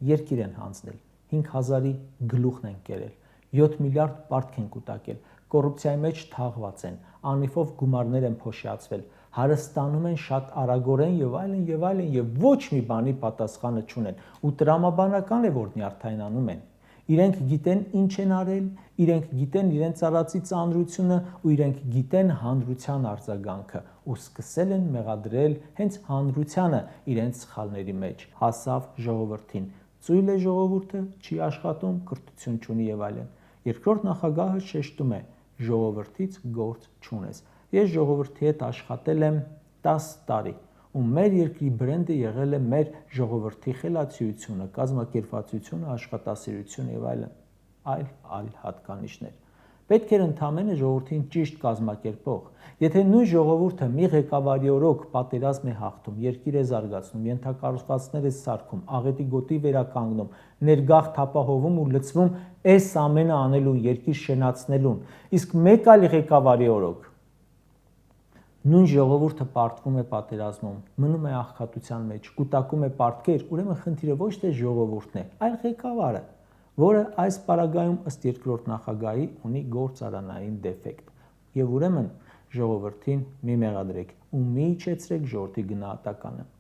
երկիր են հանձնել, 5000-ի գլուխն են կերել, 7 միլիարդ պարտք են կուտակել, կոռուպցիայի մեջ թաղված են, անիվով գումարներ են փոշիացվել, հարստանում են շատ արագորեն եւ այլն եւ ոչ մի բանի պատասխանը չունեն ու տրամաբանական է որ նյարդայնանում են։ Իրենք գիտեն ինչ են արել, իրենք գիտեն իրենց արածի ծանրությունը ու իրենք գիտեն հանրության արձագանքը ու սկսել են մեղադրել հենց հանրությանը իրենց սխալների մեջ։ Հասավ ժողովրդին, ծույլ է ժողովուրդը, չի աշխատում, կրթություն չունի եւ այլն։ Երկրորդ նախագահը շեշտում է. ժողովրդից գործ չունես։ Ես ժողովրդի հետ աշխատել եմ 10 տարի ու մեր երկրի բրենդը եղել է մեր ժողովրդի խելացիությունը, կազմակերպվածությունը, աշխատասիրությունը եւ այլ հատկանիշներ։ Պետք էր ընդամենը ժողովրդին ճիշտ կազմակերպող։ Եթե նույն ժողովուրդը մի ղեկավարի օրոք պատերազմ է հաղթում, երկիր է զարգացնում, ենթակառուցվածքներ է սարքում, աղետի գոտի վերականգնում, ներգաղթ ապահովում ու լցվում այս ամենը անելու, երկիր շենացնելուն, իսկ մեկ այլ ղեկավարի օրոք նույն ժողովուրդը պարտվում է պատերազմում, մնում է աղքատության մեջ, կուտակում է պարտքեր, ուրեմն խնդիրը ոչ թե ժողովուրդն է, այլ ղեկավարը, որը այս պարագայում ըստ երկրորդ նախագահի ունի գործարանային դեֆեկտ։ Եվ ուրեմն ժողովրդին մի մեղադրեք ու մի իջեցրեք ժողովրդի գնահատականը։